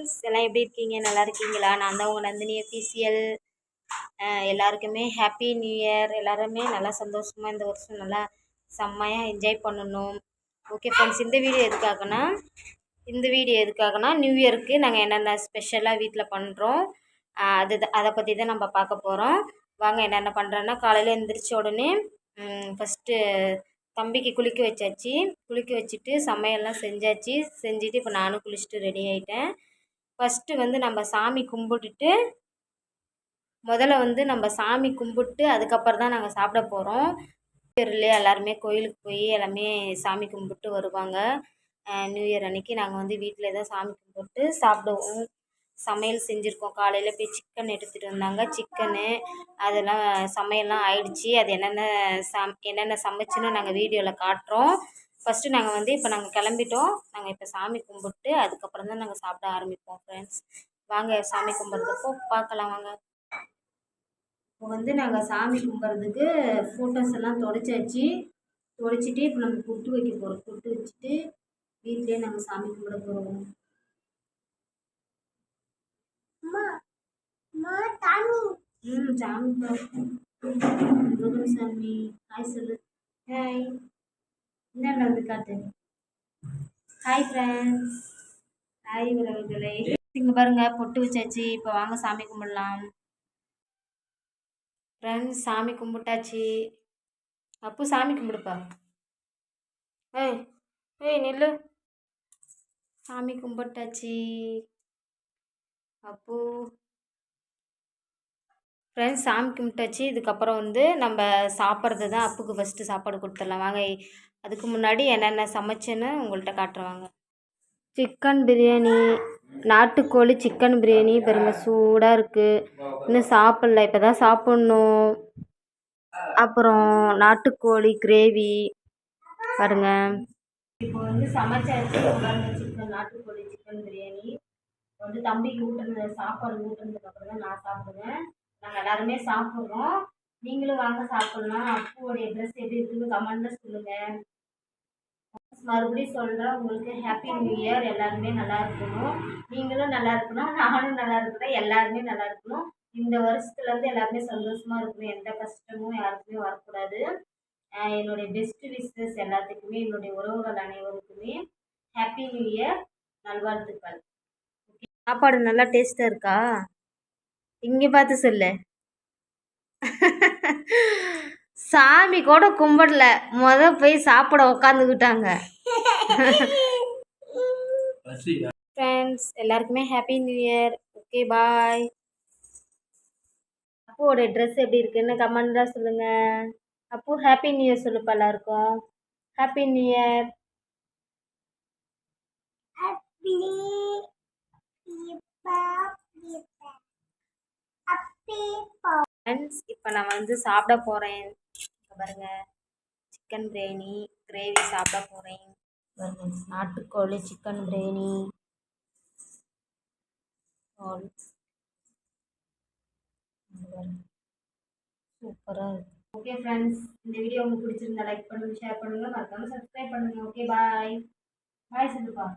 Friends, எல்லாம் எப்படி இருக்கீங்க? நல்லா இருக்கீங்களா? நான் தான் உங்கள் நந்தினி அஃபீஷியல். எல்லாருக்குமே ஹாப்பி நியூ இயர். எல்லாருமே நல்லா சந்தோஷமாக இந்த வருஷம் நல்லா செம்மையாக என்ஜாய் பண்ணணும். ஓகே ஃப்ரெண்ட்ஸ், இந்த வீடியோ எதுக்காகனா நியூ இயருக்கு நாங்கள் என்னென்ன ஸ்பெஷலாக வீட்டில் பண்ணுறோம், அதை பற்றி தான் நம்ம பார்க்க போகிறோம். வாங்க என்னென்ன பண்ணுறோன்னா, காலையில் எழுந்திரிச்ச உடனே ஃபஸ்ட்டு தம்பிக்கு குளிக்க வச்சாச்சு. குளிக்க வச்சுட்டு சமையல்லாம் செஞ்சாச்சு. செஞ்சுட்டு இப்போ நானும் குளிச்சுட்டு ரெடி ஆகிட்டேன். ஃபஸ்ட்டு வந்து நம்ம சாமி கும்பிட்டுட்டு நம்ம சாமி கும்பிட்டு அதுக்கப்புறம் தான் நாங்கள் சாப்பிட போகிறோம். நியூ இயர்லேயே எல்லாருமே கோயிலுக்கு போய் எல்லாமே சாமி கும்பிட்டு வருவாங்க. நியூ இயர் அன்றைக்கி நாங்கள் வந்து வீட்டில் தான் சாமி கும்பிட்டு சாப்பிடுவோம். சமையல் செஞ்சுருக்கோம். காலையில் போய் சிக்கன் எடுத்துகிட்டு வந்தாங்க. சிக்கனு அதெல்லாம் சமையல்லாம் ஆயிடுச்சு. அது என்னென்ன சமைச்சுன்னு நாங்கள் வீடியோவில் காட்டுறோம். ஃபஸ்ட்டு நாங்கள் கிளம்பிட்டோம். நாங்கள் இப்போ சாமி கும்பிட்டு அதுக்கப்புறம் தான் நாங்கள் சாப்பிட ஆரம்பிப்போம் ஃப்ரெண்ட்ஸ். வாங்க சாமி கும்பிட்றதுப்போ பார்க்கலாம் வாங்க. இப்போ நாங்கள் சாமி கும்பிட்றதுக்கு ஃபோட்டோஸ் எல்லாம் துடைச்சாச்சு. துடைச்சிட்டு இப்போ நம்ம பொட்டு வைக்க போகிறோம். பொட்டு வச்சுட்டு வீட்டிலே நாங்கள் சாமி கும்பிட போகிறோம். சாமி முருகன் சாமி ஹாய் சொல்லு. ஹாய், என்ன வந்து காட்டு. ஹாய் ஃப்ரெண்ட்ஸ், ஹாய் உறவுகளே. இங்கே பாருங்க பொட்டு வச்சாச்சு. இப்போ வாங்க சாமி கும்பிடலாம். ஃப்ரெண்ட்ஸ் சாமி கும்பிட்டாச்சு. அப்பு சாமி கும்பிடுப்பா. ஏய் ஏய் நெல்லு. சாமி கும்பிட்டாச்சு அப்பு. ஃப்ரெண்ட்ஸ் சாமி கும்பிட்டாச்சு. இதுக்கப்புறம் நம்ம சாப்பிட்றது தான். அப்புக்கு ஃபஸ்ட்டு சாப்பாடு கொடுத்துடலாம் வாங்க. அதுக்கு முன்னாடி என்னென்ன சமைச்சேன்னு உங்கள்கிட்ட காட்டுருவாங்க. சிக்கன் பிரியாணி, நாட்டுக்கோழி சிக்கன் பிரியாணி பாருங்க, சூடாக இருக்குது. இன்னும் சாப்பிட்ல, இப்போ தான் சாப்பிட்ணும். அப்புறம் நாட்டுக்கோழி கிரேவி பாருங்க. இப்போ சமைச்சாச்சு. சிக்கன் நாட்டுக்கோழி சிக்கன் பிரியாணி தம்பிக்கு சாப்பாடு ஊட்டுனதுக்கப்புறம் தான் நான் சாப்பிடுவேன். நாங்கள் எல்லாருமே சாப்பிட்றோம். நீங்களும் வாங்க சாப்பிட்லாம். அப்புவோடைய ட்ரெஸ் எப்படி இருக்குன்னு கமெண்ட்டில் சொல்லுங்கள். மறுபடியும் சொல்கிறேன், உங்களுக்கு ஹாப்பி நியூ இயர். எல்லாருமே நல்லா இருக்கணும். நீங்களும் நல்லா இருக்கணும், நானும் நல்லா இருக்கணும், எல்லாருமே நல்லா இருக்கணும். இந்த வருஷத்துலேருந்து எல்லாருமே சந்தோஷமாக இருக்கணும். எந்த கஷ்டமும் யாருக்குமே வரக்கூடாது. என்னுடைய பெஸ்ட் விஷஸ் எல்லாத்துக்குமே, என்னுடைய உறவுகள் அனைவருக்குமே ஹாப்பி நியூ இயர் நல்வாழ்த்துக்கள். சாப்பாடு நல்லா டேஸ்ட்டாக இருக்கா? இங்கே பார்த்து சொல்லு. சாமி கூட கும்பிடல, போய் சாப்பிட உக்காந்துக்கிட்டாங்க. ஃப்ரெண்ட்ஸ் எல்லாருக்குமே happy new year. Okay bye. அப்புவோட ட்ரெஸ் எப்படி இருக்குன்னு கமெண்ட்ல சொல்லுங்க. அப்பு ஹாப்பி நியூ இயர் சொல்லுப்பா எல்லாருக்கும். Happy new year. ஃப்ரெண்ட்ஸ் இப்போ நான் சாப்பிட போகிறேன். பாருங்க, சிக்கன் பிரியாணி கிரேவி சாப்பிட போகிறேன். நாட்டுக்கோழி சிக்கன் பிரியாணி சூப்பராக இருக்குது. ஓகே ஃப்ரெண்ட்ஸ், இந்த வீடியோ உங்களுக்கு பிடிச்சிருந்தா லைக் பண்ணுங்கள், ஷேர் பண்ணுங்கள், மறக்காமல் சப்ஸ்கிரைப் பண்ணுங்கள். Okay bye. பாய் சொல்லுப்பா.